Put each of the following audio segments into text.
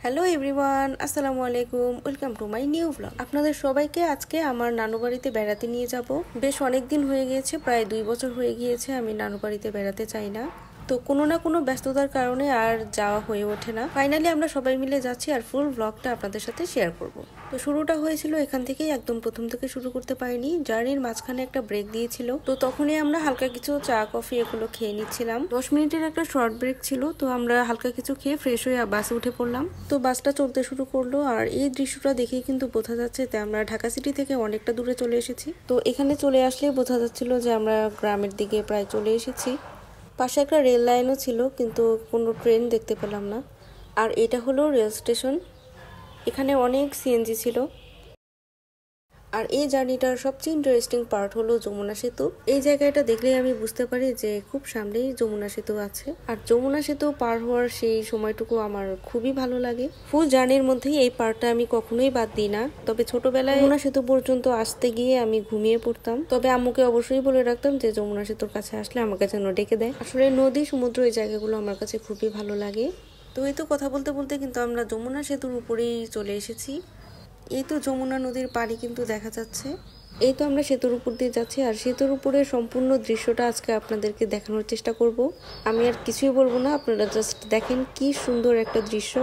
Hello everyone, আসসালামু আলাইকুম। Welcome to my new blog. আপনাদের সবাইকে আজকে আমার নানু বাড়িতে বেড়াতে নিয়ে যাব। বেশ অনেক দিন হয়ে গিয়েছে, প্রায় 2 বছর হয়ে গিয়েছে আমি নানু বাড়িতে বেড়াতে চাই না। তো কোনো না কোনো ব্যস্ততার কারণে আর যাওয়া হয়ে ওঠে না। ফাইনালি আমরা সবাই মিলে যাচ্ছি আর ফুল ব্লগটা আপনাদের সাথে শেয়ার করব। তো শুরুটা হয়েছিল এখান থেকেই, একদম প্রথম থেকে শুরু করতে পারিনি। জার্নির মাঝখানে একটা ব্রেক দিয়েছিল, তো তখনই আমরা হালকা কিছু চা কফি এগুলো খেয়ে নিচ্ছিলাম। 10 মিনিটের একটা শর্ট ব্রেক ছিল, তো আমরা হালকা কিছু খেয়ে ফ্রেশ হয়ে বাসে উঠে পড়লাম। তো বাসটা চলতে শুরু করলো আর এই দৃশ্যটা দেখেই কিন্তু বোঝা যাচ্ছে যে আমরা ঢাকা সিটি থেকে অনেকটা দূরে চলে এসেছি। তো এখানে চলে আসলে বোঝা যাচ্ছিল যে আমরা গ্রামের দিকে প্রায় চলে এসেছি। পাশে একটা রেল লাইনও ছিল, কিন্তু কোনো ট্রেন দেখতে পেলাম না। আর এটা হলো রেল স্টেশন। এখানে অনেক সিএনজি ছিল। আর এই জার্নিটার সবচেয়ে ইন্টারেস্টিং পার্ট হলো যমুনা সেতু। এই জায়গাটা দেখলেই আমি বুঝতে পারি যে খুব সামনেই যমুনা সেতু আছে। আর যমুনা সেতু পার হওয়ার সেই সময়টুকু আমার খুবই ভালো লাগে। ফুল জার্নির মধ্যেই এই পার্টটা আমি কখনোই বাদ দিই না। তবে ছোটবেলায় যমুনা সেতু পর্যন্ত আসতে গিয়ে আমি ঘুমিয়ে পড়তাম। তবে আম্মুকে অবশ্যই বলে রাখতাম যে যমুনা সেতুর কাছে আসলে আমাকে যেন ডেকে দেয়। আসলে নদী সমুদ্র এই জায়গাগুলো আমার কাছে খুবই ভালো লাগে। তো এই তো কথা বলতে বলতে কিন্তু আমরা যমুনা সেতুর উপরেই চলে এসেছি। এই তো যমুনা নদীর পাড়ি কিন্তু দেখা যাচ্ছে। এই তো আমরা সেতুর উপর দিয়ে যাচ্ছি আর সেতুর উপরের সম্পূর্ণ দৃশ্যটা আজকে আপনাদেরকে দেখানোর চেষ্টা করব। আমি আর কিছুই বলবো না, আপনারা জাস্ট দেখেন কি সুন্দর একটা দৃশ্য।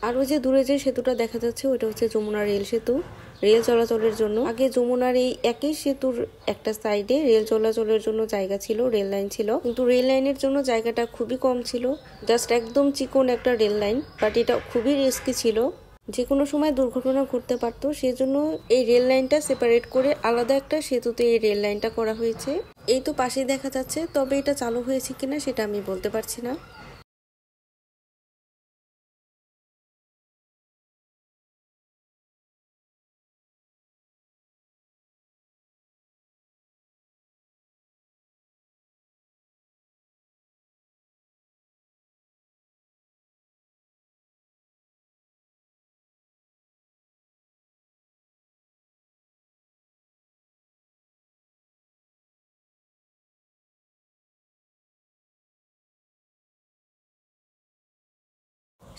আর ওই যে দূরে যে সেতুটা দেখা যাচ্ছে ওইটা হচ্ছে যমুনা রেল সেতু। রেল চলাচলের জন্য আগে যমুনার এই একই সেতুর একটা সাইডে রেল চলাচলের জন্য জায়গা ছিল, রেল লাইন ছিল, কিন্তু রেল লাইনের জন্য জায়গাটা খুবই কম ছিল। জাস্ট একদম চিকন একটা রেল লাইন, বাট এটা খুবই রিস্কি ছিল, যে কোনো সময় দুর্ঘটনা ঘটতে পারতো। সেজন্য এই রেল লাইনটা সেপারেট করে আলাদা একটা সেতুতে এই রেল লাইনটা করা হয়েছে। এই তো পাশেই দেখা যাচ্ছে, তবে এটা চালু হয়েছে কিনা সেটা আমি বলতে পারছি না।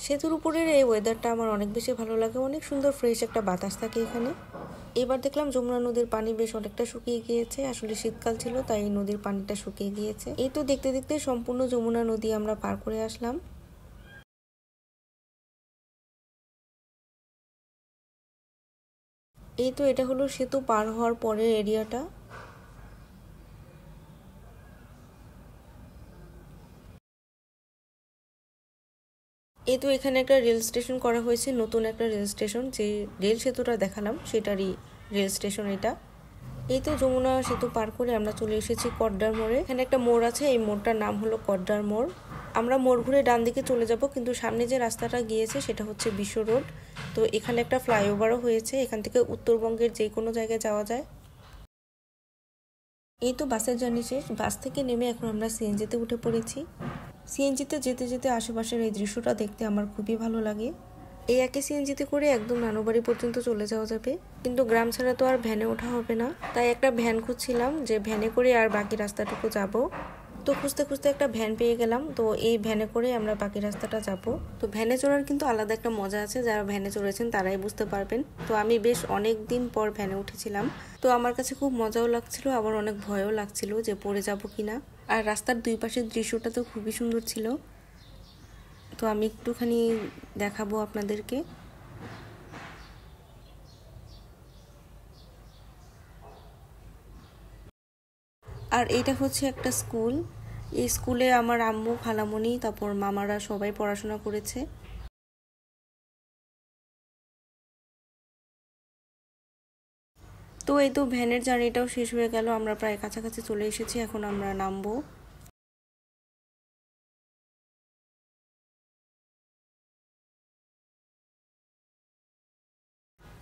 সেতুর উপরের এই ওয়েদারটা আমার অনেক বেশি ভালো লাগে, অনেক সুন্দর ফ্রেশ একটা বাতাস থাকে এখানে। এবার দেখলাম যমুনা নদীর পানি বেশ অনেকটা শুকিয়ে গিয়েছে, আসলে শীতকাল ছিল তাই নদীর পানিটা শুকিয়ে গিয়েছে। এই তো দেখতে দেখতে সম্পূর্ণ যমুনা নদী আমরা পার করে আসলাম। এই তো এটা হলো সেতু পার হওয়ার পরের এরিয়াটা। এই তো এখানে একটা রেল স্টেশন করা হয়েছে, নতুন একটা রেল স্টেশন। যে রেল সেতুটা দেখালাম সেটারই রেল স্টেশন এটা। এই তো যমুনা সেতু পার করে আমরা চলে এসেছি কড্ডার মোড়ে। এখানে একটা মোড় আছে, এই মোড়টার নাম হলো কড্ডার মোড়। আমরা মোড় ঘুরে ডান দিকে চলে যাব, কিন্তু সামনে যে রাস্তাটা গিয়েছে সেটা হচ্ছে বিশ্ব রোড। তো এখানে একটা ফ্লাইওভারও হয়েছে, এখান থেকে উত্তরবঙ্গের যে কোনো জায়গায় যাওয়া যায়। এই তো বাসের জার্নি শেষ। বাস থেকে নেমে এখন আমরা সিএনজিতে উঠে পড়েছি। সিএনজিতে যেতে যেতে আশেপাশের এই দৃশ্যটা দেখতে আমার খুবই ভালো লাগে। এই একই সিএনজিতে করে একদম নানু বাড়ি পর্যন্ত চলে যাওয়া যাবে, কিন্তু গ্রাম ছাড়া তো আর ভ্যানে ওঠা হবে না। তাই একটা ভ্যান খুঁজছিলাম যে ভ্যানে করে আর বাকি রাস্তাটুকু যাব। তো খুঁজতে খুঁজতে একটা ভ্যান পেয়ে গেলাম, তো এই ভ্যানে করে আমরা বাকি রাস্তাটা যাব। তো ভ্যানে চড়ার কিন্তু আলাদা একটা মজা আছে, যারা ভ্যানে চড়েছেন তারাই বুঝতে পারবেন। তো আমি বেশ অনেক দিন পর ভ্যানে উঠেছিলাম, তো আমার কাছে খুব মজাও লাগছিল, আবার অনেক ভয়ও লাগছিল যে পড়ে যাব কিনা। আর রাস্তার দুই পাশের দৃশ্যটা তো খুবই সুন্দর ছিল। তো আমি একটুখানি দেখাবো আপনাদেরকে। আর এটা হচ্ছে একটা স্কুল। এই স্কুলে আমার আম্মু, খালামণি, তারপর মামারা সবাই পড়াশোনা করেছে। তো এই তো ভ্যানের জার্নিটাও শেষ হয়ে গেল, আমরা প্রায় কাছাকাছি চলে এসেছি, এখন আমরা নামবো।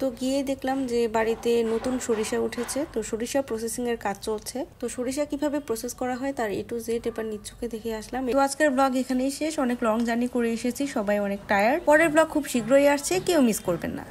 তো গিয়ে দেখলাম যে বাড়িতে নতুন সরিষা উঠেছে, তো সরিষা প্রসেসিং এর কাজ চলছে। তো সরিষা কিভাবে প্রসেস করা হয় তার A to Z এবার নিচ্ছকে দেখে আসলাম। তো আজকের ব্লগ এখানেই শেষ। অনেক লং জার্নি করে এসেছি, সবাই অনেক টায়ার্ড। পরের ব্লগ খুব শীঘ্রই আসছে, কেউ মিস করবেন না।